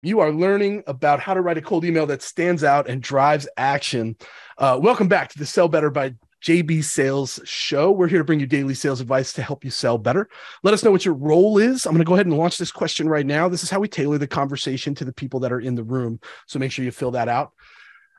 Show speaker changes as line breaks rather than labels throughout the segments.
You are learning about how to write a cold email that stands out and drives action. Welcome back to the Sell Better by JB Sales show. We're here to bring you daily sales advice to help you sell better. Let us know what your role is. I'm going to go ahead and launch this question right now. This is how we tailor the conversation to the people that are in the room. So make sure you fill that out.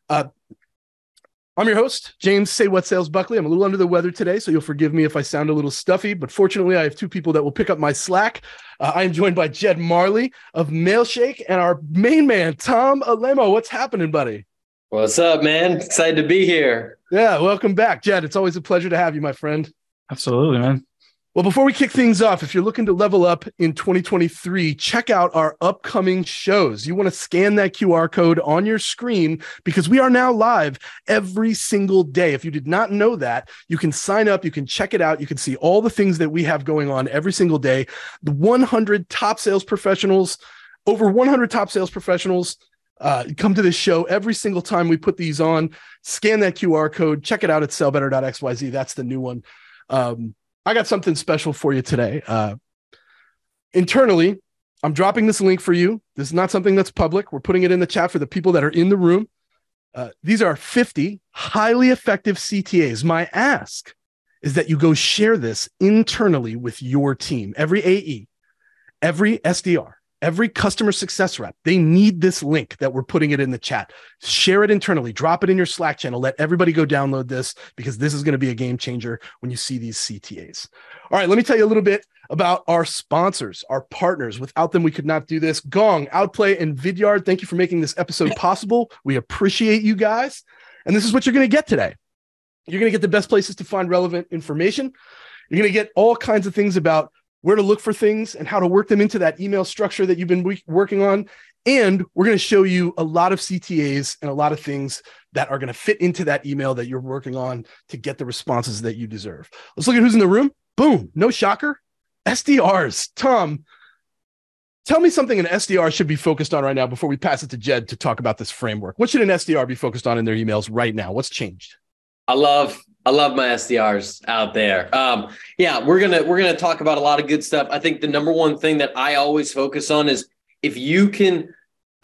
I'm your host, James Say What Sales Buckley. I'm a little under the weather today, so you'll forgive me if I sound a little stuffy, but fortunately I have two people that will pick up my slack. I am joined by Jed Marley of Mailshake and our main man, Tom Alemo. What's happening, buddy?
What's up, man? Excited to be here.
Yeah, welcome back, Jed. It's always a pleasure to have you, my friend.
Absolutely, man.
Well, before we kick things off, if you're looking to level up in 2023, check out our upcoming shows. You want to scan that QR code on your screen because we are now live every single day. If you did not know that, you can sign up, you can check it out, you can see all the things that we have going on every single day. The 100 top sales professionals, over 100 top sales professionals come to this show every single time we put these on. Scan that QR code, check it out at sellbetter.xyz. That's the new one. I got something special for you today. Internally, I'm dropping this link for you. This is not something that's public. We're putting it in the chat for the people that are in the room. These are 50 highly effective CTAs. My ask is that you go share this internally with your team. Every AE, every SDR, every customer success rep, they need this link that we're putting it in the chat. Share it internally, drop it in your Slack channel, let everybody go download this because this is going to be a game changer when you see these CTAs. All right, let me tell you a little bit about our sponsors, our partners. Without them, we could not do this. Gong, Outplay, and Vidyard, thank you for making this episode possible. We appreciate you guys. And this is what you're going to get today. You're going to get the best places to find relevant information. You're going to get all kinds of things about where to look for things and how to work them into that email structure that you've been working on. And we're going to show you a lot of CTAs and a lot of things that are going to fit into that email that you're working on to get the responses that you deserve. Let's look at who's in the room. Boom. No shocker. SDRs. Tom, tell me something an SDR should be focused on right now before we pass it to Jed to talk about this framework. What should an SDR be focused on in their emails right now? What's changed?
I love my SDRs out there. We're gonna talk about a lot of good stuff. I think the number one thing that I always focus on is if you can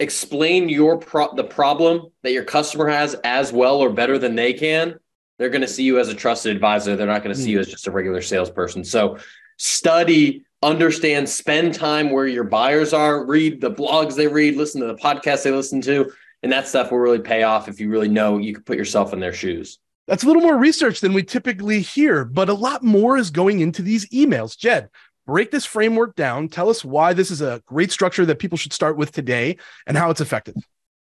explain the problem that your customer has as well or better than they can, they're going to see you as a trusted advisor. They're not going to see you as just a regular salesperson. So study, understand, spend time where your buyers are, read the blogs they read, listen to the podcasts they listen to, and that stuff will really pay off if you really know you can put yourself in their shoes.
That's a little more research than we typically hear, but a lot more is going into these emails. Jed, break this framework down. Tell us why this is a great structure that people should start with today and how it's effective.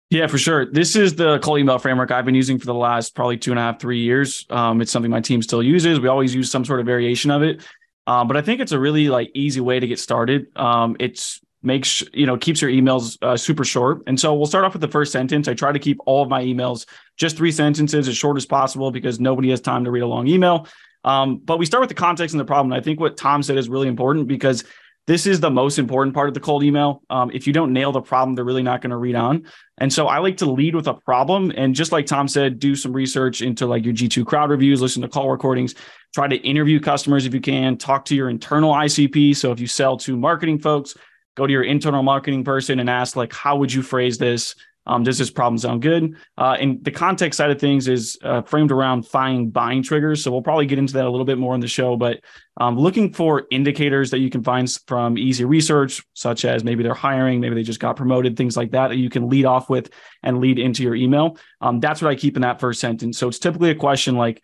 Yeah, for sure. This is the cold email framework I've been using for the last probably 2.5, 3 years. It's something my team still uses. We always use some sort of variation of it. But I think it's a really easy way to get started. Keeps your emails super short. And so we'll start off with the first sentence. I try to keep all of my emails just 3 sentences, as short as possible, because nobody has time to read a long email. But we start with the context and the problem. And I think what Tom said is really important because this is the most important part of the cold email. If you don't nail the problem, they're really not going to read on. And so I like to lead with a problem. And just like Tom said, do some research into your G2 crowd reviews, listen to call recordings, try to interview customers if you can, talk to your internal ICP. So if you sell to marketing folks, go to your internal marketing person and ask, how would you phrase this? Does this problem sound good? And the context side of things is framed around finding buying triggers. So we'll probably get into that a little bit more in the show, but looking for indicators that you can find from easy research, such as maybe they're hiring, maybe they just got promoted, things like that you can lead off with and lead into your email. That's what I keep in that first sentence. So it's typically a question like,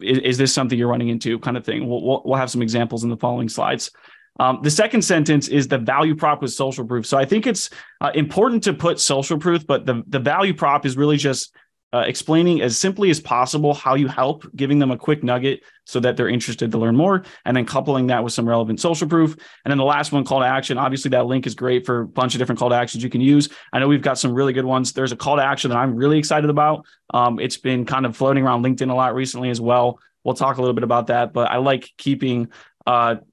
is this something you're running into kind of thing? We'll have some examples in the following slides. The second sentence is the value prop with social proof. So I think it's important to put social proof, but the value prop is really just explaining as simply as possible how you help, giving them a quick nugget so that they're interested to learn more, and then coupling that with some relevant social proof. And then the last one, call to action. Obviously, that link is great for a bunch of different call to actions you can use. I know we've got some really good ones. There's a call to action that I'm really excited about. It's been kind of floating around LinkedIn a lot recently as well. We'll talk a little bit about that, but I like keeping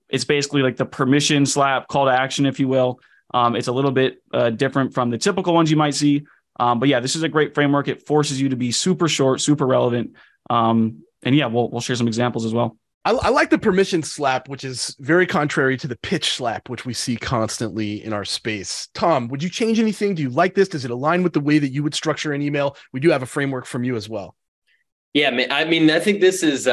it's basically like the permission slap call to action, if you will. It's a little bit different from the typical ones you might see. But yeah, this is a great framework. It forces you to be super short, super relevant. And yeah, we'll share some examples as well.
I like the permission slap, which is very contrary to the pitch slap, which we see constantly in our space. Tom, would you change anything? Do you like this? Does it align with the way that you would structure an email? We do have a framework from you as well.
Yeah, man. I mean, I think this is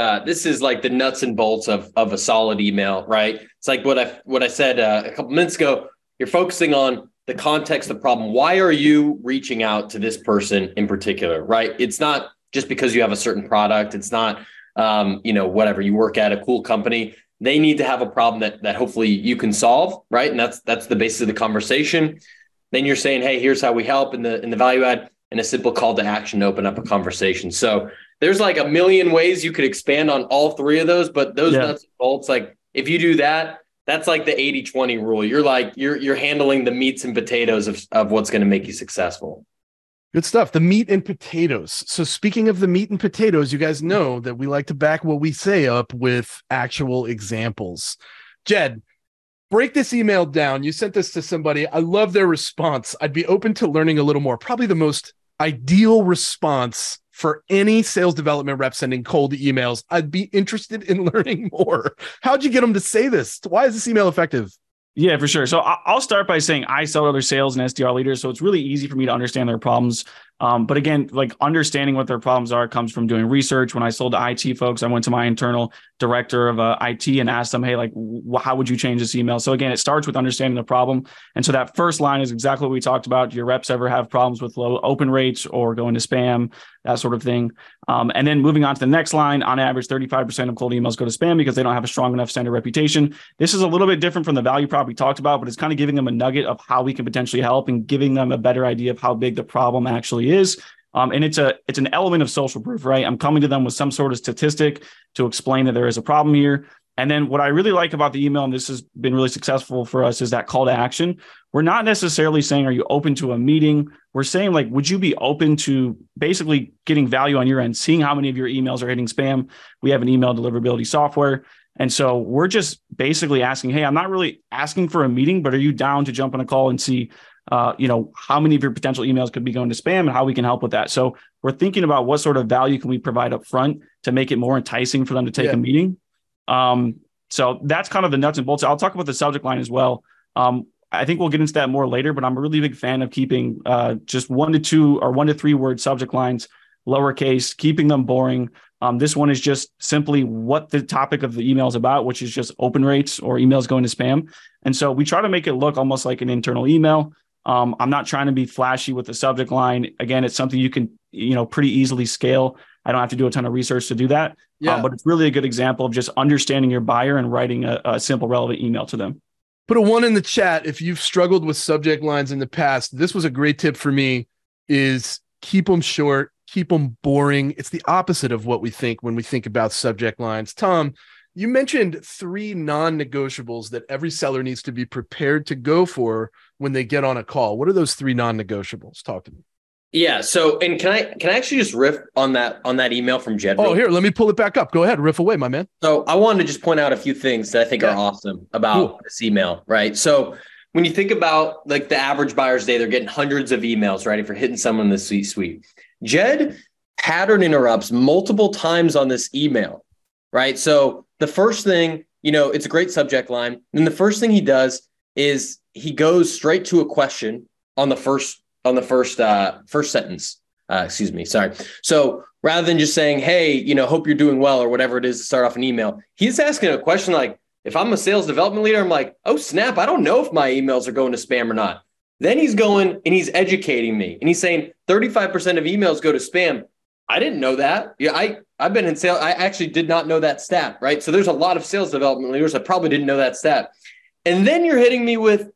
like the nuts and bolts of a solid email, right? It's like what I said a couple minutes ago. You're focusing on the context of the problem. Why are you reaching out to this person in particular, right? It's not just because you have a certain product. It's not whatever, you work at a cool company. They need to have a problem that hopefully you can solve, right? And that's the basis of the conversation. Then you're saying, hey, here's how we help in the value add, and a simple call to action to open up a conversation. So there's like a million ways you could expand on all three of those, but those nuts and bolts, like if you do that, that's like the 80-20 rule. You're handling the meats and potatoes of what's going to make you successful.
Good stuff. The meat and potatoes. So speaking of the meat and potatoes, you guys know that we like to back what we say up with actual examples. Jed, break this email down. You sent this to somebody. I love their response. I'd be open to learning a little more. Probably the most ideal response for any sales development rep sending cold emails. I'd be interested in learning more. How'd you get them to say this? Why is this email effective?
Yeah, for sure. So I'll start by saying I sell to other sales and SDR leaders, so it's really easy for me to understand their problems. But again, like understanding what their problems are comes from doing research. When I sold to IT folks, I went to my internal director of IT and asked them, hey, like, how would you change this email? So again, it starts with understanding the problem. And so that first line is exactly what we talked about. Do your reps ever have problems with low open rates or going to spam, that sort of thing? And then moving on to the next line, on average, 35% of cold emails go to spam because they don't have a strong enough sender reputation. This is a little bit different from the value prop we talked about, but it's kind of giving them a nugget of how we can potentially help and giving them a better idea of how big the problem actually is. And it's an element of social proof, right? I'm coming to them with some sort of statistic to explain that there is a problem here. And then what I really like about the email, and this has been really successful for us, is that call to action. We're not necessarily saying, are you open to a meeting? We're saying, like, would you be open to basically getting value on your end, seeing how many of your emails are hitting spam? We have an email deliverability software. And so we're just basically asking, hey, I'm not really asking for a meeting, but are you down to jump on a call and see how many of your potential emails could be going to spam and how we can help with that? So we're thinking about what sort of value can we provide up front to make it more enticing for them to take a meeting. So that's kind of the nuts and bolts. I'll talk about the subject line as well. I think we'll get into that more later, but I'm a really big fan of keeping just 1 to 2 or 1 to 3 word subject lines, lowercase, keeping them boring. This one is just simply what the topic of the email is about, which is just open rates or emails going to spam. And so we try to make it look almost like an internal email. I'm not trying to be flashy with the subject line. Again, it's something you can, pretty easily scale. I don't have to do a ton of research to do that. But it's really a good example of just understanding your buyer and writing a simple, relevant email to them.
Put a 1 in the chat if you've struggled with subject lines in the past. This was a great tip for me, is keep them short, keep them boring. It's the opposite of what we think when we think about subject lines. Tom, you mentioned 3 non-negotiables that every seller needs to be prepared to go for when they get on a call. What are those 3 non-negotiables? Talk to me.
Yeah. So, and can I actually just riff on that email from Jed?
Oh, here, let me pull it back up. Go ahead, riff away, my man.
So I wanted to just point out a few things that I think are awesome about this email, right? So when you think about like the average buyer's day, they're getting hundreds of emails, right? If you're hitting someone in the C-suite, Jed pattern interrupts multiple times on this email, right? So the first thing, it's a great subject line. And the first thing he does is he goes straight to a question on the first sentence. Sorry. So rather than just saying, hey, hope you're doing well or whatever it is to start off an email, he's asking a question like, if I'm a sales development leader, I'm like, oh, snap, I don't know if my emails are going to spam or not. Then he's going and he's educating me and he's saying 35% of emails go to spam. I didn't know that. Yeah, I've been in sales. I actually did not know that stat, right? So there's a lot of sales development leaders that probably didn't know that stat. And then you're hitting me with,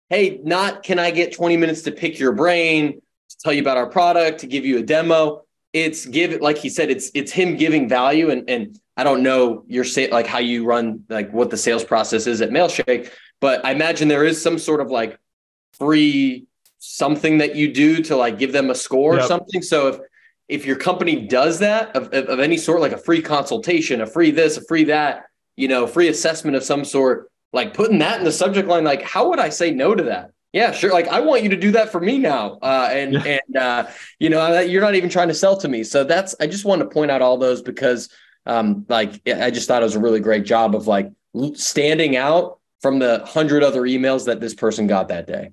hey, not can I get 20 minutes to pick your brain, to tell you about our product, to give you a demo. It's like he said, it's him giving value. And I don't know like how you run, like what the sales process is at Mailshake, but I imagine there is some sort of like free something that you do to like give them a score or something. So if your company does that of any sort, like a free consultation, a free this, a free that, free assessment of some sort, like putting that in the subject line, like how would I say no to that? Yeah, sure. Like I want you to do that for me now. You're not even trying to sell to me. So I just want to point out all those because Like I just thought it was a really great job of like standing out from the 100 other emails that this person got that day.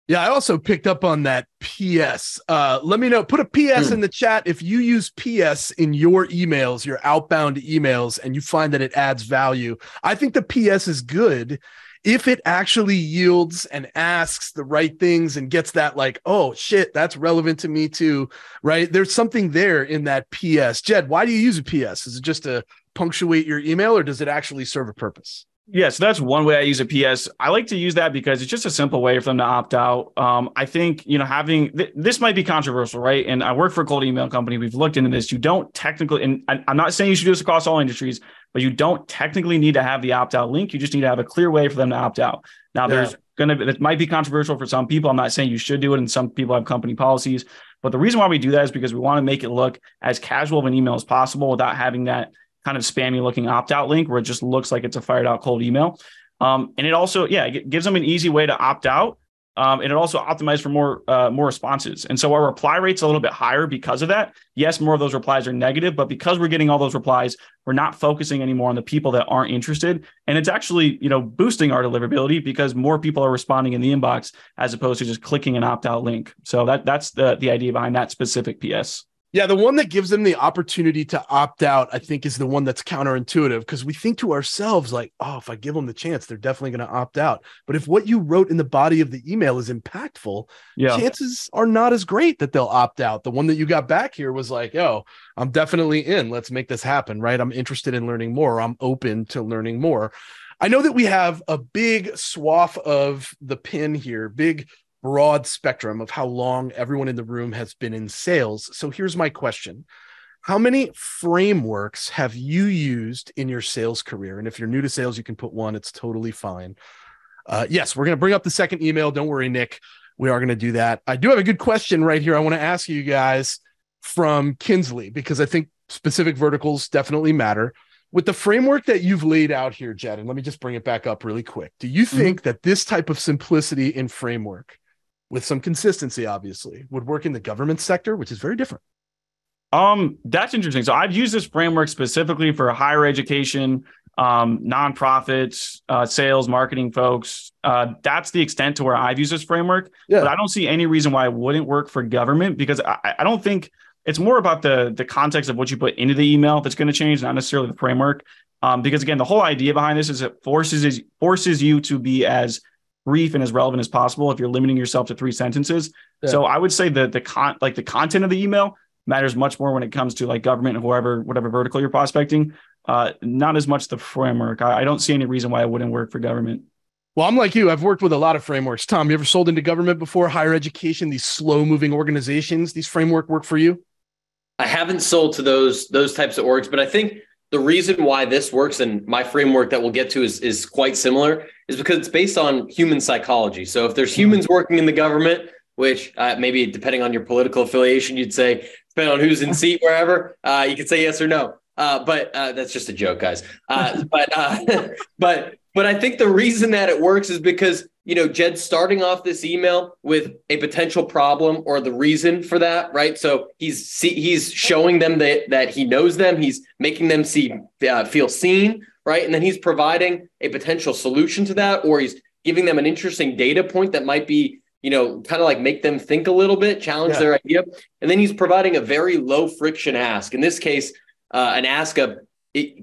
Yeah, I also picked up on that PS. Let me know. Put a PS in the chat if you use PS in your emails, your outbound emails, and you find that it adds value. I think the PS is good if it actually yields and asks the right things and gets that like, oh, shit, that's relevant to me too, right? There's something there in that PS. Jed, why do you use a PS? Is it just to punctuate your email or does it actually serve a purpose?
Yeah, so that's one way I use a PS. I like to use that because it's just a simple way for them to opt out. I think, having this might be controversial, right? And I work for a cold email company. We've looked into this. You don't technically, and I'm not saying you should do this across all industries, but you don't technically need to have the opt-out link. You just need to have a clear way for them to opt out. Now, it might be controversial for some people. I'm not saying you should do it, and some people have company policies. But the reason why we do that is because we want to make it look as casual of an email as possible without having that kind of spammy looking opt-out link where it just looks like it's a fired out cold email. And it also, it gives them an easy way to opt out. And it also optimizes for more responses. And so our reply rate's a little bit higher because of that. Yes, more of those replies are negative, but because we're getting all those replies, we're not focusing anymore on the people that aren't interested. And it's actually, boosting our deliverability because more people are responding in the inbox as opposed to just clicking an opt-out link. So that's the idea behind that specific PS.
Yeah, the one that gives them the opportunity to opt out, I think, is the one that's counterintuitive because we think to ourselves like, oh, if I give them the chance, they're definitely going to opt out. But if what you wrote in the body of the email is impactful, chances are not as great that they'll opt out. The one that you got back here was like, yo, I'm definitely in. Let's make this happen, right? I'm interested in learning more. I'm open to learning more. I know that we have a big swath of the pin here, big broad spectrum of how long everyone in the room has been in sales. So here's my question. How many frameworks have you used in your sales career? And if you're new to sales, you can put one. It's totally fine. Yes, we're going to bring up the second email. Don't worry, Nick. We are going to do that. I do have a good question right here. I want to ask you guys from Kinsley, because I think specific verticals definitely matter. With the framework that you've laid out here, Jed, and let me just bring it back up really quick. Do you think that this type of simplicity in framework with some consistency, obviously, would work in the government sector, which is very different?
That's interesting. So I've used this framework specifically for higher education, nonprofits, sales, marketing folks. That's the extent to where I've used this framework. Yeah. But I don't see any reason why it wouldn't work for government because I don't think it's more about the context of what you put into the email that's going to change, not necessarily the framework. Because again, the whole idea behind this is it forces you to be as brief and as relevant as possible if you're limiting yourself to 3 sentences. Yeah. So I would say that the content of the email matters much more when it comes to like government or whatever vertical you're prospecting. Not as much the framework. I don't see any reason why it wouldn't work for government.
Well, I'm like you. I've worked with a lot of frameworks. Tom, you ever sold into government before? Higher education, these slow moving organizations, these framework work for you?
I haven't sold to those types of orgs, but I think the reason why this works and my framework that we'll get to is quite similar is because it's based on human psychology. So if there's humans working in the government, which maybe depending on your political affiliation, you'd say, depending on who's in seat wherever, you could say yes or no. But that's just a joke, guys. But I think the reason that it works is because, Jed's starting off this email with a potential problem or the reason for that, right? So he's showing them that he knows them. He's making them feel seen, right? And then he's providing a potential solution to that, or he's giving them an interesting data point that might be, kind of like make them think a little bit, challenge their idea. And then he's providing a very low friction ask. In this case, an ask of,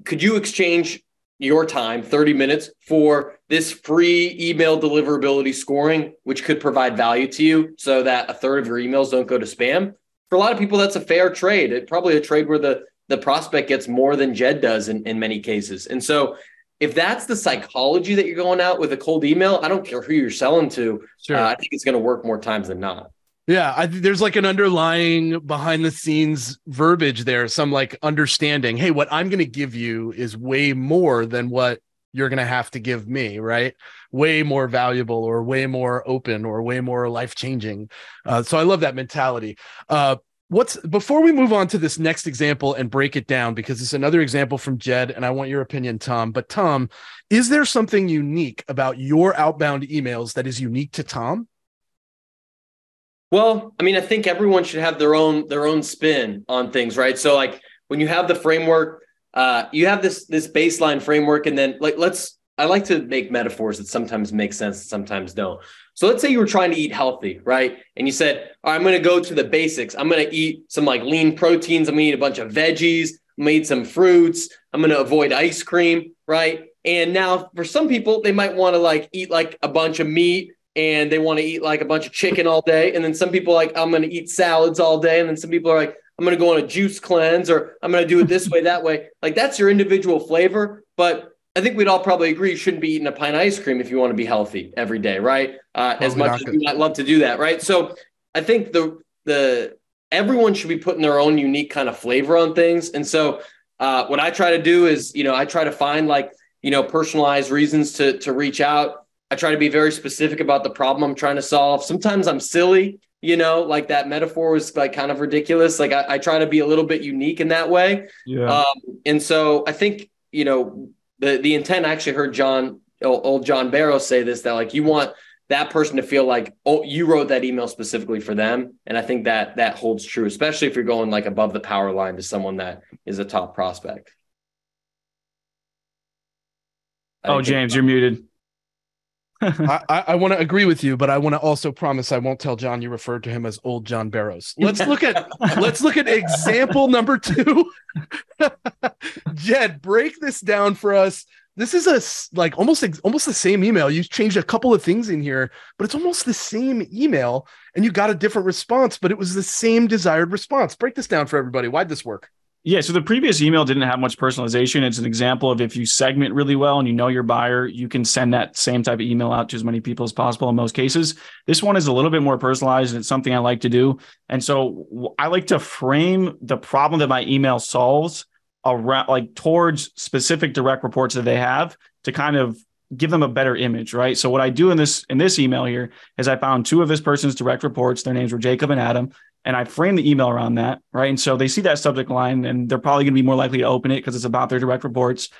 could you exchange your time, 30 minutes, for this free email deliverability scoring, which could provide value to you so that a third of your emails don't go to spam? For a lot of people, that's a fair trade. It's probably a trade where the prospect gets more than Jed does in many cases. And so if that's the psychology that you're going out with a cold email, I don't care who you're selling to. Sure. I think it's going to work more times than not.
Yeah, there's like an underlying behind the scenes verbiage there, some like understanding, hey, what I'm going to give you is way more than what you're going to have to give me, right? Way more valuable or way more open or way more life-changing. So I love that mentality. Before we move on to this next example and break it down, because it's another example from Jed, and I want your opinion, Tom. But Tom, is there something unique about your outbound emails that is unique to Tom?
Well, I think everyone should have their own spin on things, right? So like when you have the framework, you have this baseline framework, and then I like to make metaphors that sometimes make sense and sometimes don't. So let's say you were trying to eat healthy, right? And you said, all right, I'm going to go to the basics. I'm going to eat some like lean proteins. I'm going to eat a bunch of veggies. I'm going to eat some fruits. I'm going to avoid ice cream, right? And now for some people, they might want to like eat like a bunch of meat, and they want to eat like a bunch of chicken all day. And then some people are like, I'm going to eat salads all day. And then some people are like, I'm going to go on a juice cleanse, or I'm going to do it this way, that way. Like that's your individual flavor. But I think we'd all probably agree you shouldn't be eating a pint of ice cream if you want to be healthy every day, right? As much as you might love to do that, right? So I think everyone should be putting their own unique kind of flavor on things. And so what I try to do is, I try to find like, personalized reasons to reach out. I try to be very specific about the problem I'm trying to solve. Sometimes I'm silly, like that metaphor was like kind of ridiculous. Like I try to be a little bit unique in that way.
Yeah.
And so I think, the intent, I actually heard old John Barrows say this, that like you want that person to feel like, oh, you wrote that email specifically for them. And I think that holds true, especially if you're going like above the power line to someone that is a top prospect.
James, you're muted.
I want to agree with you, but I want to also promise I won't tell John you referred to him as old John Barrows. Let's look at example number 2. Jed, break this down for us. This is almost the same email. You changed a couple of things in here, but it's almost the same email, and you got a different response, but it was the same desired response. Break this down for everybody. Why'd this work?
Yeah, so the previous email didn't have much personalization. It's an example of if you segment really well and you know your buyer, you can send that same type of email out to as many people as possible in most cases. This one is a little bit more personalized, and it's something I like to do. And so I like to frame the problem that my email solves around, like towards specific direct reports that they have, to kind of give them a better image, right? So what I do in this email here is I found 2 of this person's direct reports. Their names were Jacob and Adam. And I frame the email around that, right? And so they see that subject line, and they're probably going to be more likely to open it because it's about their direct reports.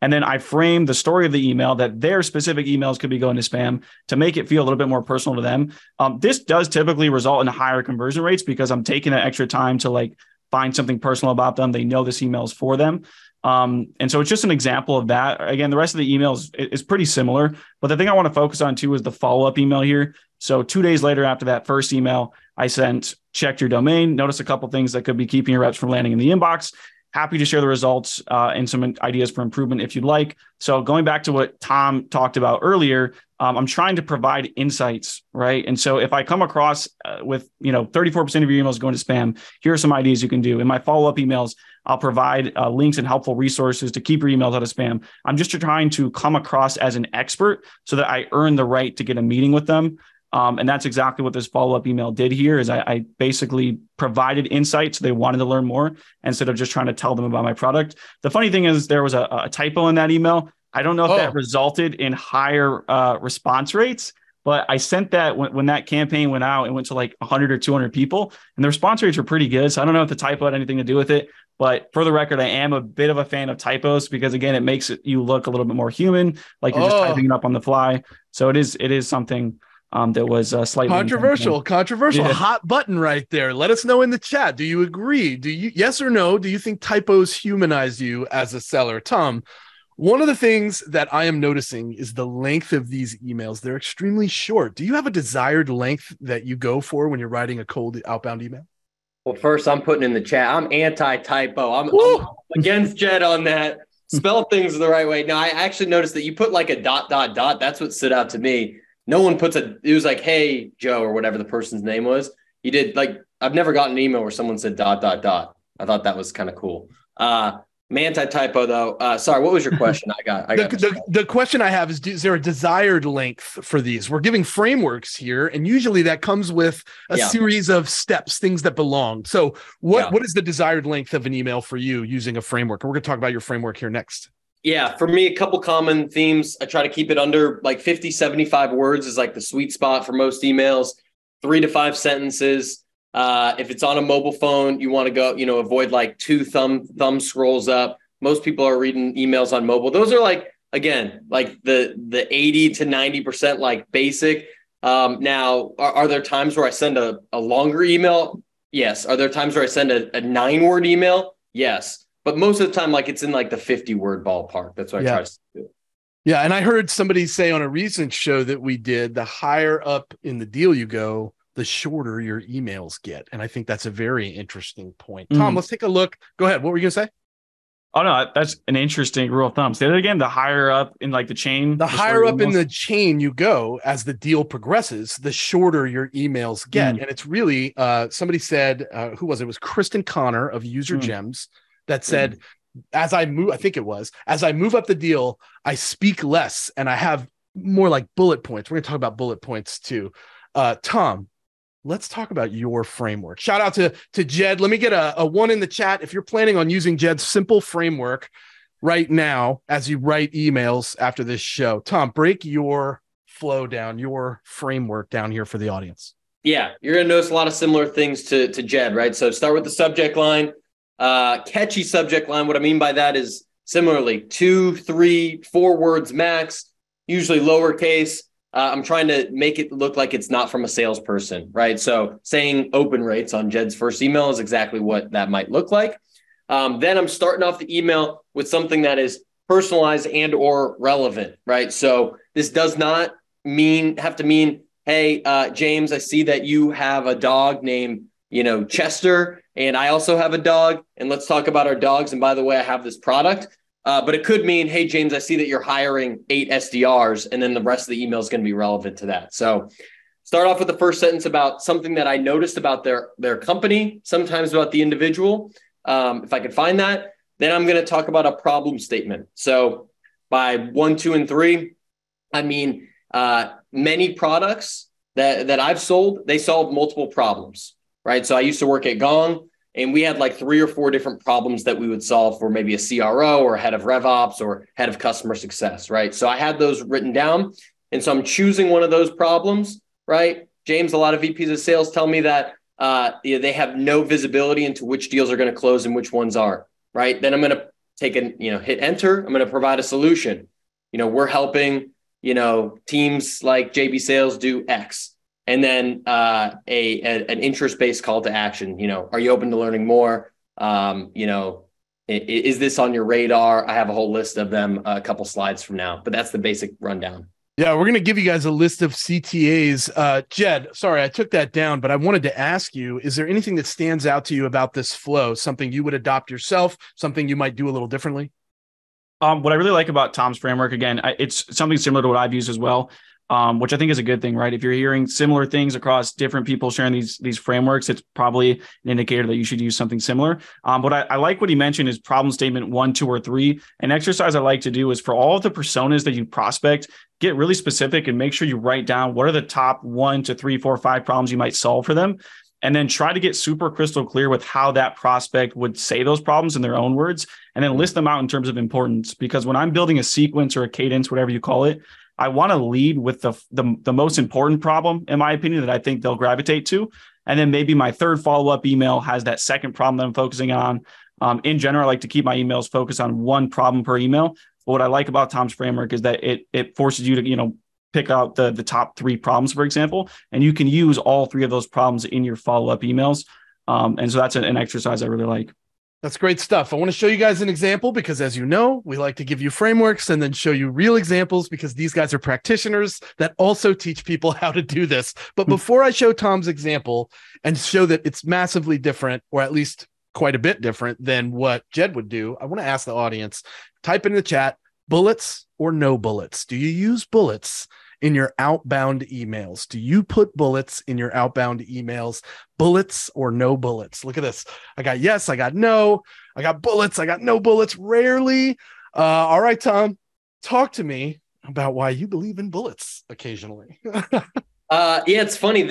And then I frame the story of the email that their specific emails could be going to spam to make it feel a little bit more personal to them. This does typically result in higher conversion rates because I'm taking that extra time to like find something personal about them. They know this email is for them. And so it's just an example of that. Again, the rest of the emails is pretty similar, but the thing I want to focus on too is the follow-up email here. So 2 days later after that first email, I sent, checked your domain, notice a couple of things that could be keeping your reps from landing in the inbox. Happy to share the results and some ideas for improvement if you'd like. So going back to what Tom talked about earlier, I'm trying to provide insights, right? And so if I come across with 34% of your emails going to spam, here are some ideas you can do. In my follow-up emails, I'll provide links and helpful resources to keep your emails out of spam. I'm just trying to come across as an expert so that I earn the right to get a meeting with them. And that's exactly what this follow-up email did here is I basically provided insights. So they wanted to learn more instead of just trying to tell them about my product. The funny thing is there was a typo in that email. I don't know if that resulted in higher response rates, but I sent that when that campaign went out, it went to like 100 or 200 people, and the response rates were pretty good. So I don't know if the typo had anything to do with it, but for the record, I am a bit of a fan of typos because again, it makes you look a little bit more human, like you're just typing it up on the fly. So it is something that was slightly
controversial,
Yeah.
Hot button right there. Let us know in the chat. Do you agree? Do you, yes or no? Do you think typos humanize you as a seller? Tom, one of the things that I am noticing is the length of these emails. They're extremely short. Do you have a desired length that you go for when you're writing a cold outbound email?
Well, first I'm putting in the chat, I'm anti-typo. I'm against Jed on that. Spell things the right way. Now, I actually noticed that you put like a ... That's what stood out to me. No one puts it was like, hey, Joe, or whatever the person's name was. You did like, I've never gotten an email where someone said ... I thought that was kind of cool. Anti-typo though. Sorry, what was your question? The
question I have is there a desired length for these? We're giving frameworks here, and usually that comes with a series of steps, things that belong. So what is the desired length of an email for you using a framework? And we're going to talk about your framework here next.
Yeah, for me, a couple common themes. I try to keep it under like 50, 75 words is like the sweet spot for most emails, 3 to 5 sentences. If it's on a mobile phone, you want to go, avoid like 2 thumb scrolls up. Most people are reading emails on mobile. Those are like, again, like the 80 to 90% like basic. Now, are there times where I send a longer email? Yes. Are there times where I send a 9-word email? Yes. but most of the time, like it's in like the 50-word ballpark. That's what I try to do.
Yeah. And I heard somebody say on a recent show that we did, the higher up in the deal you go, the shorter your emails get. And I think that's a very interesting point. Tom, let's take a look. Go ahead. What were you going to say?
Oh, no, that's an interesting rule of thumb. Say that again. The higher up in like the chain,
the higher up in the chain you go as the deal progresses, the shorter your emails get. And it's really, somebody said, who was it? It was Kristen Connor of User Gems that said, as I move up the deal, I speak less and I have more like bullet points. We're going to talk about bullet points too. Tom, let's talk about your framework. Shout out to Jed. Let me get a one in the chat. If you're planning on using Jed's simple framework right now, as you write emails after this show, Tom, break your flow down, your framework down here for the audience.
Yeah. You're going to notice a lot of similar things to Jed, right? So start with the subject line, catchy subject line. What I mean by that is similarly 2, 3, 4 words max, usually lowercase. I'm trying to make it look like it's not from a salesperson, right? So saying open rates on Jed's first email is exactly what that might look like. Then I'm starting off the email with something that is personalized and or relevant, right? So this does not have to mean, hey, James, I see that you have a dog named, Chester, and I also have a dog, and let's talk about our dogs. And by the way, I have this product. But it could mean, hey, James, I see that you're hiring 8 SDRs, and then the rest of the email is going to be relevant to that. So start off with the first sentence about something that I noticed about their company, sometimes about the individual. If I could find that, then I'm going to talk about a problem statement. So by 1, 2, and 3, I mean, many products that I've sold, they solve multiple problems, right? So I used to work at Gong, and we had like 3 or 4 different problems that we would solve for maybe a CRO or a head of RevOps or head of customer success, right? So I had those written down. And so I'm choosing one of those problems, right? James, a lot of VPs of sales tell me that they have no visibility into which deals are going to close and which ones are, right? Then I'm going to take hit enter. I'm going to provide a solution. We're helping, teams like JB Sales do X. And then an interest-based call to action. Are you open to learning more? Is this on your radar? I have a whole list of them a couple slides from now, but that's the basic rundown.
Yeah, we're going to give you guys a list of CTAs. Jed, sorry, I took that down, but I wanted to ask you, is there anything that stands out to you about this flow? Something you would adopt yourself, something you might do a little differently?
What I really like about Tom's framework, again, it's something similar to what I've used as well. Which I think is a good thing, right? If you're hearing similar things across different people sharing these frameworks, it's probably an indicator that you should use something similar. But I like what he mentioned is problem statement 1, 2, or 3. An exercise I like to do is for all of the personas that you prospect, get really specific and make sure you write down what are the top 1 to 3, 4, 5 problems you might solve for them. And then try to get super crystal clear with how that prospect would say those problems in their own words, and then list them out in terms of importance. Because when I'm building a sequence or a cadence, whatever you call it, I want to lead with the most important problem, in my opinion, that I think they'll gravitate to. And then maybe my third follow-up email has that second problem that I'm focusing on. In general, I like to keep my emails focused on one problem per email. But what I like about Tom's framework is that it forces you to, pick out the top 3 problems, for example, and you can use all 3 of those problems in your follow-up emails. And so that's an exercise I really like.
That's great stuff. I want to show you guys an example because, as you know, we like to give you frameworks and then show you real examples because these guys are practitioners that also teach people how to do this. But before I show Tom's example and show that it's massively different, or at least quite a bit different than what Jed would do, I want to ask the audience, type in the chat, bullets or no bullets? Do you use bullets in your outbound emails? Do you put bullets in your outbound emails? Bullets or no bullets? Look at this. I got yes, I got no, I got bullets, I got no bullets. Rarely. All right, Tom, talk to me about why you believe in bullets occasionally.
Yeah, it's funny.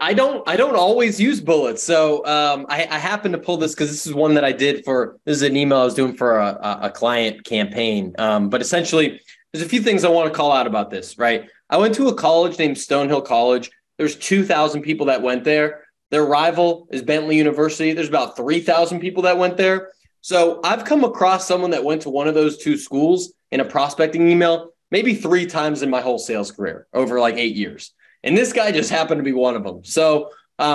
I don't always use bullets. So I happen to pull this because this is one that I did this is an email I was doing for a client campaign. But essentially, there's a few things I want to call out about this, right? I went to a college named Stonehill College. There's 2,000 people that went there. Their rival is Bentley University. There's about 3,000 people that went there. So I've come across someone that went to one of those 2 schools in a prospecting email maybe 3 times in my whole sales career over like 8 years. And this guy just happened to be one of them. So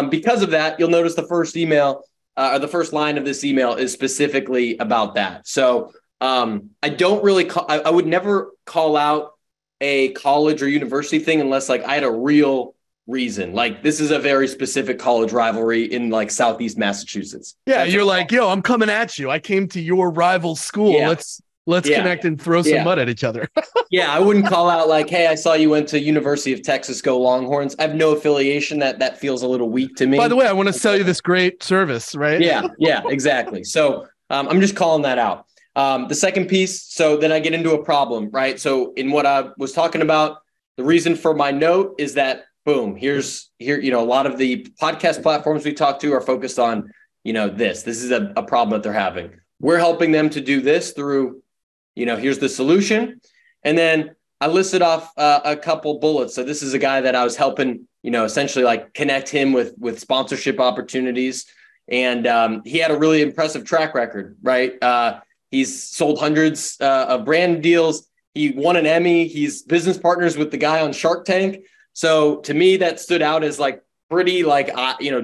because of that, you'll notice the first email or the first line of this email is specifically about that. So I don't really I would never call out a college or university thing unless like I had a real reason. Like this is a very specific college rivalry in like Southeast Massachusetts.
Yeah, you're like, yo, I'm coming at you. I came to your rival school.
Yeah.
Let's connect and throw some mud at each other.
Yeah, I wouldn't call out like, hey, I saw you went to University of Texas, go Longhorns. I have no affiliation. That feels a little weak to me.
By the way, I want to sell you this great service, right?
Yeah, exactly. So I'm just calling that out. The second piece, so then I get into a problem, right? So in what I was talking about, the reason for my note is that, boom, here, a lot of the podcast platforms we talk to are focused on, this is a problem that they're having. We're helping them to do this through, here's the solution. And then I listed off a couple bullets. So this is a guy that I was helping, essentially like connect him with sponsorship opportunities. And he had a really impressive track record, right? He's sold hundreds of brand deals. He won an Emmy. He's business partners with the guy on Shark Tank. So to me, that stood out as like pretty like,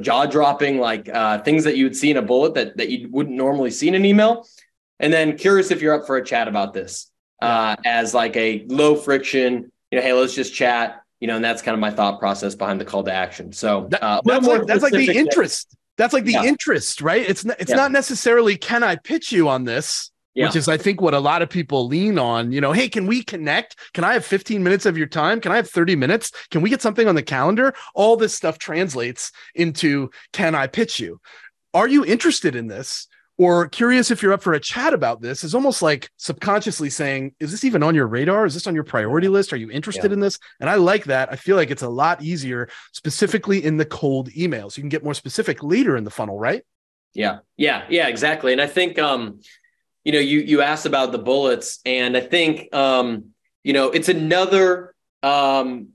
jaw-dropping, like things that you would see in a bullet that you wouldn't normally see in an email. And then curious if you're up for a chat about this as like a low friction, hey, let's just chat, and that's kind of my thought process behind the call to action. So
that's like the interest. That's like the interest, right? It's not necessarily, can I pitch you on this? Which is, I think, what a lot of people lean on, hey, can we connect? Can I have 15 minutes of your time? Can I have 30 minutes? Can we get something on the calendar? All this stuff translates into, can I pitch you? Are you interested in this? Or curious if you're up for a chat about this is almost like subconsciously saying, is this even on your radar? Is this on your priority list? Are you interested in this? And I like that. I feel like it's a lot easier, specifically in the cold emails. You can get more specific later in the funnel, right? Yeah,
exactly. And I think, you asked about the bullets, and I think, it's another, I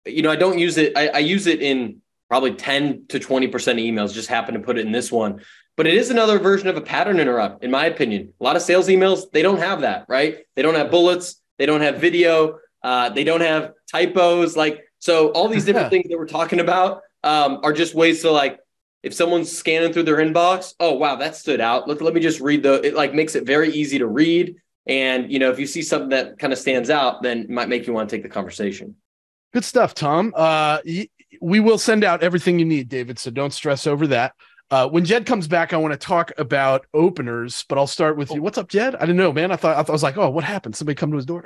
don't use it. I use it in probably 10 to 20% of emails, just happen to put it in this one. But it is another version of a pattern interrupt, in my opinion. A lot of sales emails, they don't have that, right? They don't have bullets. They don't have video. They don't have typos. So all these different things that we're talking about are just ways to like, if someone's scanning through their inbox, oh, wow, that stood out. Let me just read it like makes it very easy to read. And, if you see something that kind of stands out, then it might make you want to take the conversation.
Good stuff, Tom. We will send out everything you need, David. So don't stress over that. When Jed comes back, I want to talk about openers, but I'll start with you. What's up, Jed? I didn't know, man. I was like, oh, what happened? Somebody come to his door.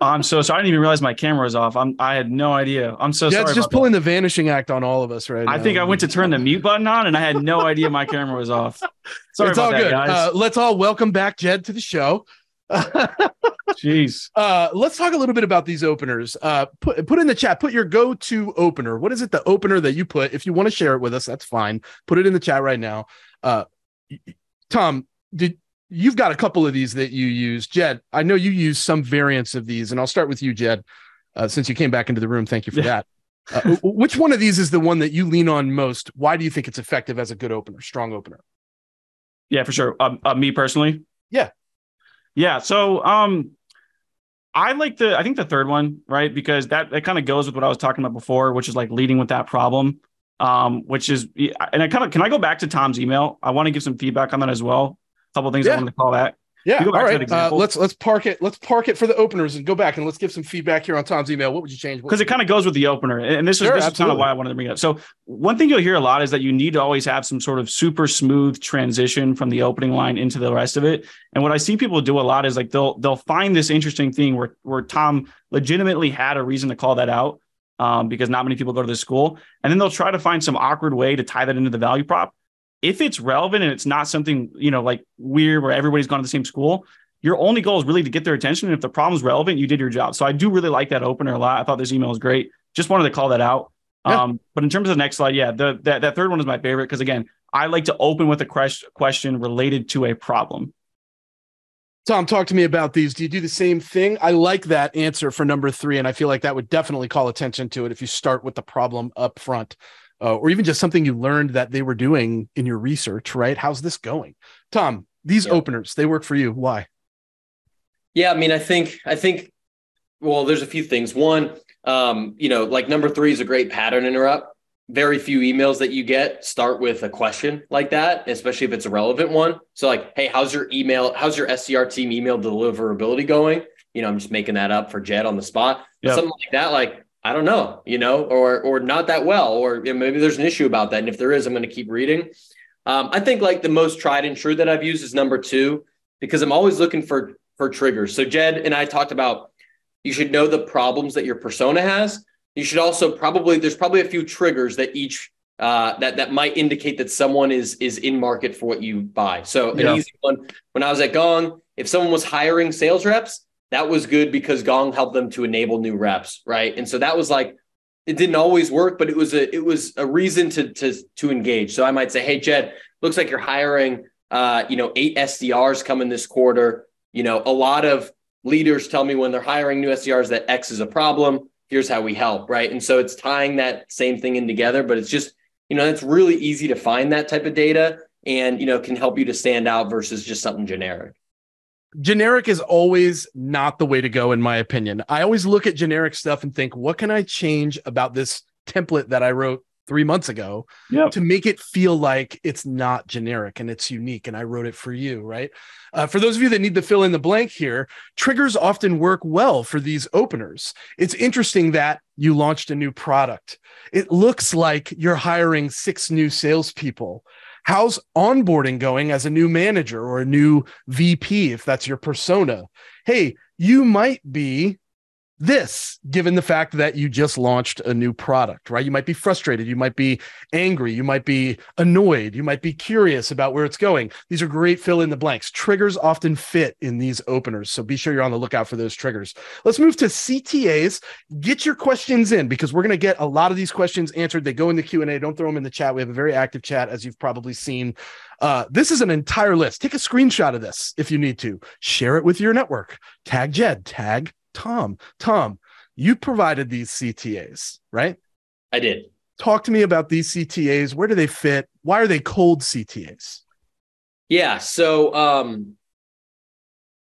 I'm so sorry. I didn't even realize my camera was off. I had no idea. I'm so sorry.
Jed's just pulling the vanishing act on all of us right now.
I think I went to turn the mute button on and I had no idea my camera was off. Sorry,
it's
about
all
that,
good.
Guys.
Let's all welcome back Jed to the show.
Jeez.
Let's talk a little bit about these openers. Put in the chat, put your go-to opener. What is it, the opener that you put? If you want to share it with us, that's fine. Put it in the chat right now. Tom, you've got a couple of these that you use. Jed, I know you use some variants of these, and I'll start with you, Jed, since you came back into the room. Thank you for that. Which one of these is the one that you lean on most? Why do you think it's effective as a good opener, strong opener?
Yeah, for sure. Me personally.
Yeah.
So, I think the third one, right? Because that kind of goes with what I was talking about before, which is like leading with that problem. Which is, and can I go back to Tom's email? I want to give some feedback on that as well. A couple of things I wanted to call that.
Yeah. All right. Let's park it. Let's park it for the openers and go back and let's give some feedback here on Tom's email. What would you change?
Because it kind of goes with the opener. And this is kind of why I wanted to bring it up. So one thing you'll hear a lot is that you need to always have some sort of super smooth transition from the opening line into the rest of it. And what I see people do a lot is like, they'll find this interesting thing where Tom legitimately had a reason to call that out. Because not many people go to this school, and then they'll try to find some awkward way to tie that into the value prop. If it's relevant and it's not something, like weird where everybody's gone to the same school, your only goal is really to get their attention. And if the problem's relevant, you did your job. So I do really like that opener a lot. I thought this email was great. Just wanted to call that out. Yeah. But in terms of the next slide, that third one is my favorite. Because again, I like to open with a question related to a problem.
Tom, talk to me about these. Do you do the same thing? I like that answer for number 3, and I feel like that would definitely call attention to it if you start with the problem up front, or even just something you learned that they were doing in your research, right? How's this going? Tom, these openers, they work for you. Why?
Yeah, I mean, I think, well, there's a few things. One, like number 3 is a great pattern interrupt. very few emails that you get start with a question like that, especially if it's a relevant one. So like, hey, how's your SDR team email deliverability going? I'm just making that up for Jed on the spot. But something like that, like, I don't know, or not that well, or maybe there's an issue about that. And if there is, I'm going to keep reading. I think like the most tried and true that I've used is number 2, because I'm always looking for triggers. So Jed and I talked about, you should know the problems that your persona has. You should also there's probably a few triggers that each that might indicate that someone is in market for what you buy. So an easy one, when I was at Gong, if someone was hiring sales reps, that was good because Gong helped them to enable new reps, right? And so that was like, it didn't always work, but it was a reason to engage. So I might say, hey, Jed, looks like you're hiring 8 SDRs coming this quarter. A lot of leaders tell me when they're hiring new SDRs that X is a problem. Here's how we help, right? And so it's tying that same thing in together, but it's just, it's really easy to find that type of data and, can help you to stand out versus just something generic.
Generic is always not the way to go, in my opinion. I always look at generic stuff and think, what can I change about this template that I wrote 3 months ago to make it feel like it's not generic and it's unique and I wrote it for you, right? For those of you that need to fill in the blank here, triggers often work well for these openers. It's interesting that you launched a new product. It looks like you're hiring 6 new salespeople. How's onboarding going as a new manager or a new VP, if that's your persona? Hey, you might be this, given the fact that you just launched a new product, right? You might be frustrated. You might be angry. You might be annoyed. You might be curious about where it's going. These are great fill in the blanks. Triggers often fit in these openers. So be sure you're on the lookout for those triggers. Let's move to CTAs. Get your questions in because we're going to get a lot of these questions answered. They go in the Q&A. Don't throw them in the chat. We have a very active chat, as you've probably seen. This is an entire list. Take a screenshot of this if you need to. Share it with your network. Tag Jed. Tag Tom, you provided these CTAs, right?
I did.
Talk to me about these CTAs. Where do they fit? Why are they cold CTAs?
Yeah. So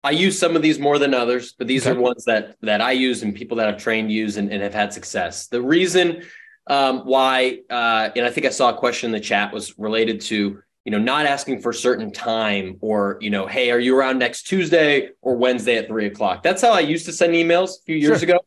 I use some of these more than others, but these are ones that I use and people that I've trained use and have had success. The reason why, and I think I saw a question in the chat, was related to not asking for a certain time or, hey, are you around next Tuesday or Wednesday at 3:00? That's how I used to send emails a few years ago.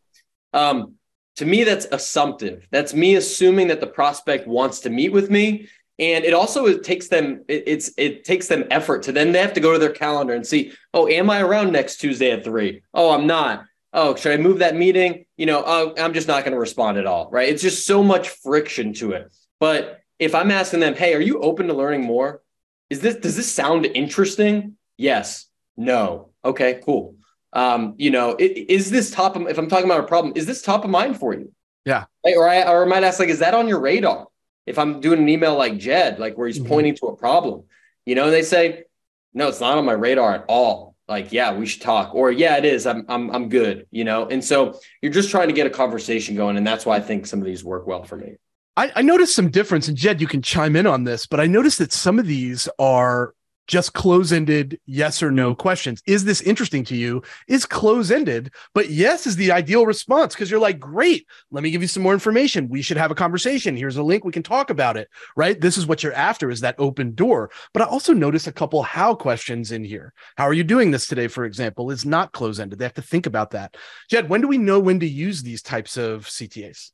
To me, that's assumptive. That's me assuming that the prospect wants to meet with me. And it takes them effort to then they have to go to their calendar and see, oh, am I around next Tuesday at 3:00? Oh, I'm not. Oh, should I move that meeting? I'm just not going to respond at all. Right. It's just so much friction to it. But if I'm asking them, hey, are you open to learning more? Does this sound interesting? Yes. No. Okay, cool. Is this if I'm talking about a problem, is this top of mind for you?
Yeah.
Or I might ask, like, is that on your radar? If I'm doing an email like Jed, like where he's pointing to a problem, and they say, no, it's not on my radar at all. Like, yeah, we should talk. Or yeah, it is. I'm good. And so you're just trying to get a conversation going. And that's why I think some of these work well for me.
I noticed some difference, and Jed, you can chime in on this, but I noticed that some of these are just close-ended yes or no questions. Is this interesting to you? Is close-ended, but yes is the ideal response because you're like, great, let me give you some more information. We should have a conversation. Here's a link. We can talk about it, right? This is what you're after, is that open door. But I also noticed a couple how questions in here. How are you doing this today, for example, is not close-ended. They have to think about that. Jed, when do we know when to use these types of CTAs?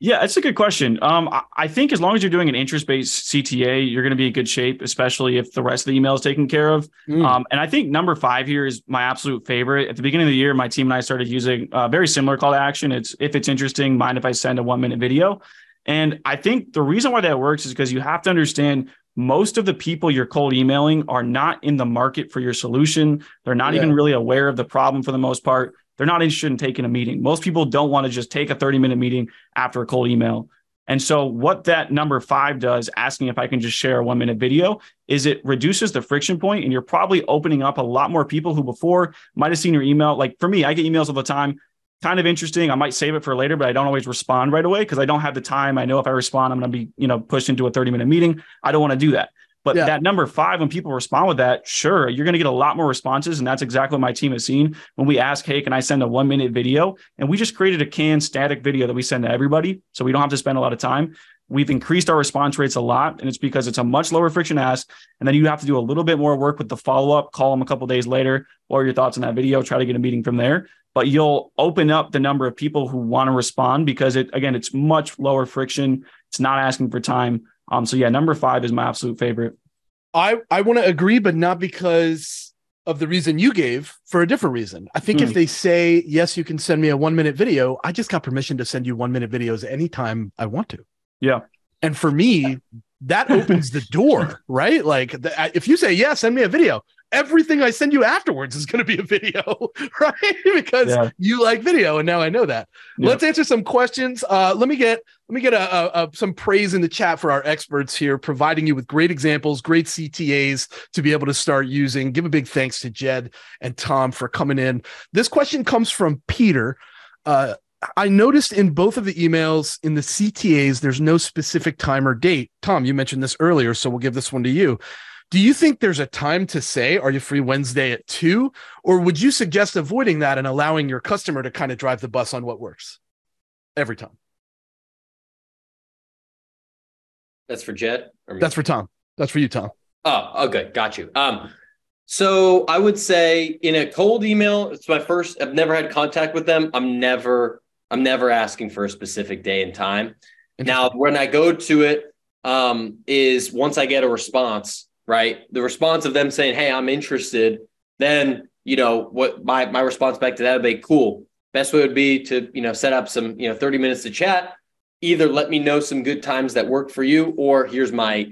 Yeah, that's a good question. I think as long as you're doing an interest-based CTA, you're going to be in good shape, especially if the rest of the email is taken care of. And I think number 5 here is my absolute favorite. At the beginning of the year, my team and I started using a very similar call to action. It's, if it's interesting, mind if I send a 1-minute video? And I think the reason why that works is because you have to understand most of the people you're cold emailing are not in the market for your solution. They're not even really aware of the problem for the most part. They're not interested in taking a meeting. Most people don't want to just take a 30-minute meeting after a cold email. And so what that number 5 does, asking if I can just share a 1-minute video, is it reduces the friction point, and you're probably opening up a lot more people who before might have seen your email. Like for me, I get emails all the time, kind of interesting. I might save it for later, but I don't always respond right away because I don't have the time. I know if I respond, I'm going to be, pushed into a 30-minute meeting. I don't want to do that. But that number 5, when people respond with that, sure, you're going to get a lot more responses. And that's exactly what my team has seen when we ask, hey, can I send a 1-minute video? And we just created a canned static video that we send to everybody. So we don't have to spend a lot of time. we've increased our response rates a lot. And it's because it's a much lower friction ask. And then you have to do a little bit more work with the follow-up, call them a couple of days later, what are your thoughts on that video, try to get a meeting from there. But you'll open up the number of people who want to respond because it's much lower friction. It's not asking for time. So yeah, number 5 is my absolute favorite.
I want to agree, but not because of the reason you gave, for a different reason. I think if they say, yes, you can send me a 1-minute video, I just got permission to send you 1-minute videos anytime I want to.
Yeah.
And for me, that opens the door, right? Like if you say, yeah, send me a video, everything I send you afterwards is going to be a video, right? Because you like video. And now I know that. Yeah. Let's answer some questions. Let me get some praise in the chat for our experts here, providing you with great examples, great CTAs to be able to start using. Give a big thanks to Jed and Tom for coming in. This question comes from Peter. I noticed in both of the emails in the CTAs, there's no specific time or date. Tom, you mentioned this earlier, so we'll give this one to you. Do you think there's a time to say, are you free Wednesday at 2? Or would you suggest avoiding that and allowing your customer to kind of drive the bus on what works every time?
That's for Jed?
That's for Tom. That's for you, Tom.
Oh, okay. Got you. So I would say in a cold email, it's my first, I've never had contact with them. I'm never asking for a specific day and time. Now, when I go to it, is once I get a response, right? The response of them saying, hey, I'm interested. Then, what my response back to that would be, cool. Best way would be to, set up some, 30 minutes to chat. Either let me know some good times that work for you, or here's my,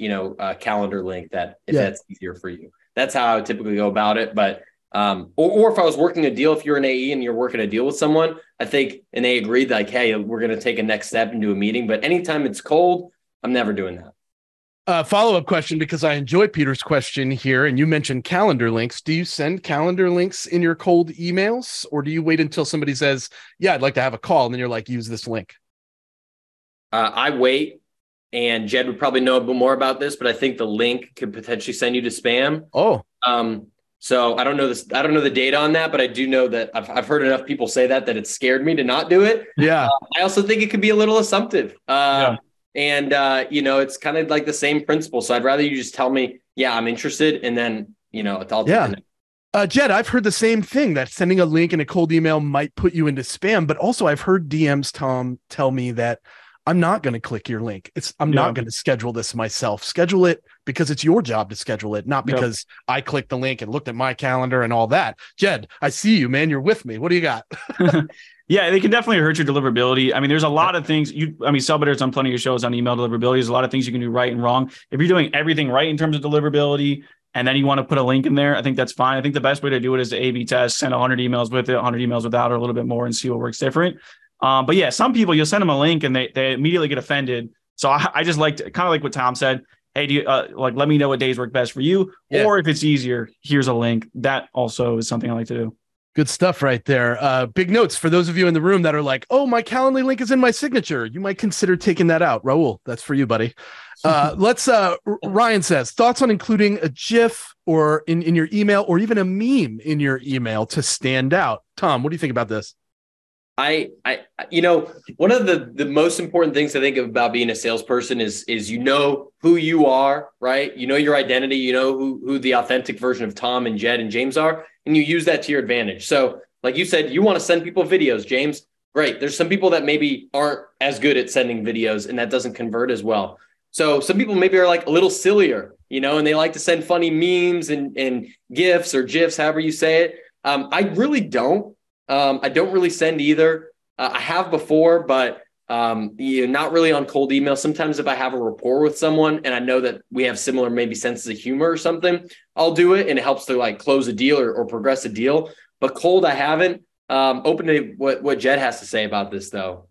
calendar link that if that's easier for you. That's how I would typically go about it. But, or if I was working a deal, if you're an AE and you're working a deal with someone, I think, and they agreed like, hey, we're going to take a next step and do a meeting. But anytime it's cold, I'm never doing that.
Follow-up question, because I enjoy Peter's question here, and you mentioned calendar links. Do you send calendar links in your cold emails, or do you wait until somebody says, yeah, I'd like to have a call, and then you're like, use this link?
I wait, and Jed would probably know a bit more about this, but I think the link could potentially send you to spam.
Oh.
So I don't know this. I don't know the data on that, but I do know that I've heard enough people say that it scared me to not do it.
Yeah.
I also think it could be a little assumptive. And, it's kind of like the same principle. So I'd rather you just tell me, yeah, I'm interested. And then, I'll do it.
Jed, I've heard the same thing, that sending a link in a cold email might put you into spam. But also I've heard DMs, Tom, tell me that I'm not going to click your link. I'm not going to schedule this myself. Schedule it because it's your job to schedule it, not because I clicked the link and looked at my calendar and all that. Jed, I see you, man. You're with me. What do you got?
Yeah, they can definitely hurt your deliverability. I mean, there's a lot of things Cellbitter's on plenty of your shows on email deliverability. There's a lot of things you can do right and wrong. If you're doing everything right in terms of deliverability, and then you want to put a link in there, I think that's fine. I think the best way to do it is to A/B test, send 100 emails with it, 100 emails without, or a little bit more, and see what works different. But yeah, some people, you'll send them a link and they immediately get offended. So I just like kind of like what Tom said. Hey, do you let me know what days work best for you? Yeah. Or if it's easier, here's a link. That also is something I like to do.
Good stuff right there. Big notes for those of you in the room that are like, oh, my Calendly link is in my signature. You might consider taking that out. Raul, that's for you, buddy. Ryan says, thoughts on including a GIF or in your email, or even a meme in your email to stand out. Tom, what do you think about this?
One of the most important things I think about being a salesperson is who you are, right? You know your identity, you know who the authentic version of Tom and Jed and James are, and you use that to your advantage. So like you said, you want to send people videos, James, great. There's some people that maybe aren't as good at sending videos and that doesn't convert as well. So some people maybe are like a little sillier, and they like to send funny memes and GIFs or GIFs, however you say it. I really don't. I don't really send either. I have before, but not really on cold email. Sometimes if I have a rapport with someone and I know that we have similar maybe senses of humor or something, I'll do it, and it helps to like close a deal or progress a deal. But cold, I haven't. Open to what Jed has to say about this, though.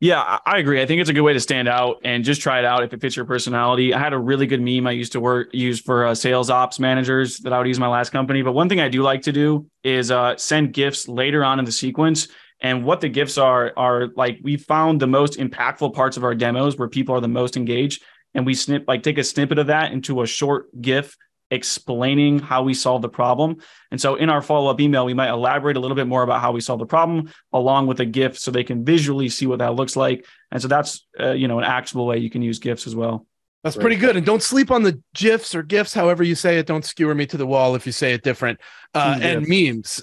Yeah, I agree. I think it's a good way to stand out and just try it out if it fits your personality. I had a really good meme I used to use for sales ops managers that I would use in my last company. But one thing I do like to do is send GIFs later on in the sequence. And what the GIFs are like, we found the most impactful parts of our demos where people are the most engaged. And we take a snippet of that into a short GIF explaining how we solve the problem. And so in our follow-up email, we might elaborate a little bit more about how we solve the problem along with a GIF so they can visually see what that looks like. And so that's, an actionable way you can use GIFs as well.
That's pretty good. And don't sleep on the GIFs or GIFs, however you say it. Don't skewer me to the wall if you say it different. And memes.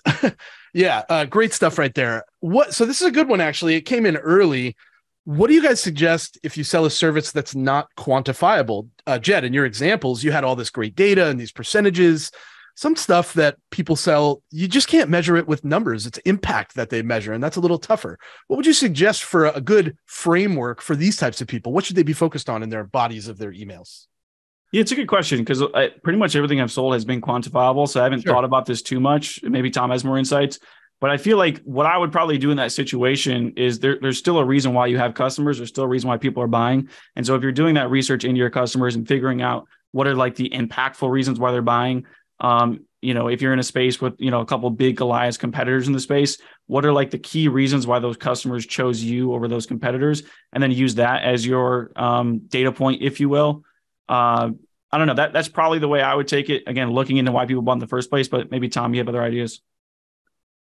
Yeah, great stuff right there. So this is a good one, actually. It came in early. What do you guys suggest if you sell a service that's not quantifiable? Jed, in your examples, you had all this great data and these percentages. Some stuff that people sell, you just can't measure it with numbers. It's impact that they measure, and that's a little tougher. What would you suggest for a good framework for these types of people? What should they be focused on in their bodies of their emails?
Yeah, it's a good question because pretty much everything I've sold has been quantifiable. So I haven't thought about this too much. Maybe Tom has more insights. But I feel like what I would probably do in that situation is there's still a reason why you have customers. There's still a reason why people are buying. And so if you're doing that research into your customers and figuring out what are like the impactful reasons why they're buying, if you're in a space with, a couple of big Goliath competitors in the space, what are like the key reasons why those customers chose you over those competitors? And then use that as your data point, if you will. I don't know. That's probably the way I would take it. Again, looking into why people bought in the first place, but maybe Tom, you have other ideas.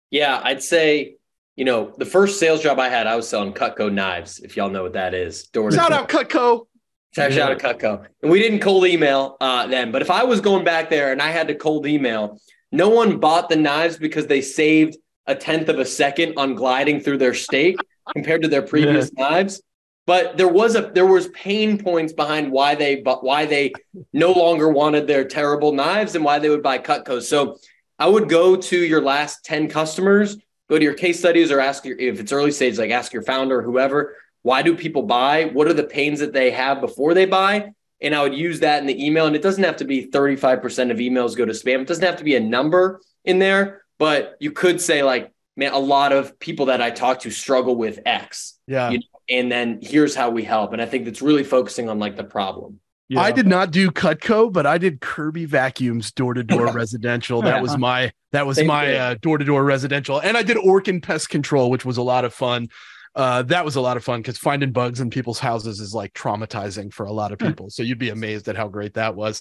Yeah, I'd say, the first sales job I had, I was selling Cutco knives, if y'all know what that is.
Shout out Cutco.
Shout out Cutco. And we didn't cold email then. But if I was going back there and I had to cold email, no one bought the knives because they saved 1/10 of a second on gliding through their steak compared to their previous knives. But there was pain points behind why they no longer wanted their terrible knives and why they would buy Cutco. So I would go to your last 10 customers, go to your case studies, or if it's early stage, like ask your founder or whoever, why do people buy? What are the pains that they have before they buy? And I would use that in the email. And it doesn't have to be 35% of emails go to spam. It doesn't have to be a number in there, but you could say like, man, a lot of people that I talk to struggle with X.
Yeah.
And then here's how we help. And I think that's really focusing on like the problem.
Yeah. I did not do Cutco, but I did Kirby Vacuums door-to-door residential. That was my door-to-door residential. And I did Orkin Pest Control, which was a lot of fun. That was a lot of fun because finding bugs in people's houses is like traumatizing for a lot of people. So you'd be amazed at how great that was.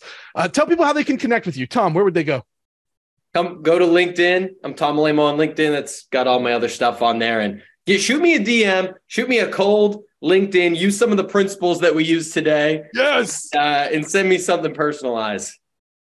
Tell people how they can connect with you. Tom, where would they go?
Go to LinkedIn. I'm Tom Malemo on LinkedIn. That's got all my other stuff on there. And shoot me a DM, shoot me a cold LinkedIn, use some of the principles that we use today.
Yes.
And send me something personalized.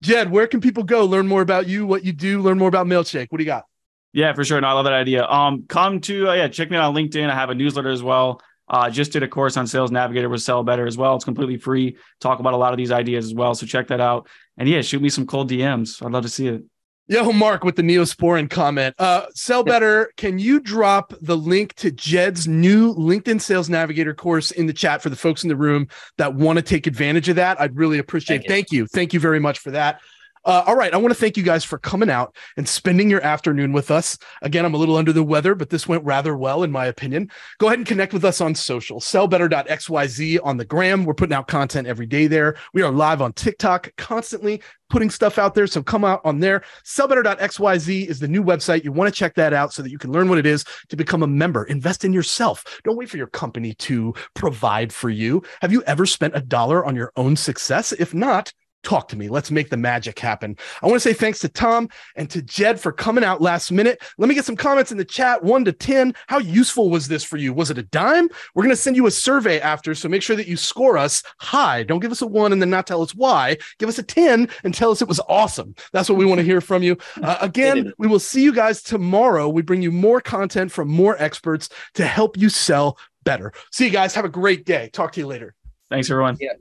Jed, where can people go learn more about you, what you do, learn more about Mailshake? What do you got?
Yeah, for sure. No, I love that idea. Come to, check me out on LinkedIn. I have a newsletter as well. Just did a course on Sales Navigator with Sell Better as well. It's completely free. Talk about a lot of these ideas as well. So check that out. And shoot me some cold DMs. I'd love to see it.
Yo, Mark with the Neosporin comment. Sell Better, can you drop the link to Jed's new LinkedIn Sales Navigator course in the chat for the folks in the room that want to take advantage of that? I'd really appreciate it. Thank you. Thank you very much for that. All right. I want to thank you guys for coming out and spending your afternoon with us. Again, I'm a little under the weather, but this went rather well, in my opinion. Go ahead and connect with us on social. Sellbetter.xyz on the gram. We're putting out content every day there. We are live on TikTok, constantly putting stuff out there. So come out on there. Sellbetter.xyz is the new website. You want to check that out so that you can learn what it is to become a member. Invest in yourself. Don't wait for your company to provide for you. Have you ever spent $1 on your own success? If not, talk to me. Let's make the magic happen. I want to say thanks to Tom and to Jed for coming out last minute. Let me get some comments in the chat, 1 to 10. How useful was this for you? Was it a dime? We're going to send you a survey after, so make sure that you score us high. Don't give us a 1 and then not tell us why. Give us a 10 and tell us it was awesome. That's what we want to hear from you. Again, we will see you guys tomorrow. We bring you more content from more experts to help you sell better. See you guys. Have a great day. Talk to you later.
Thanks, everyone.
Yeah.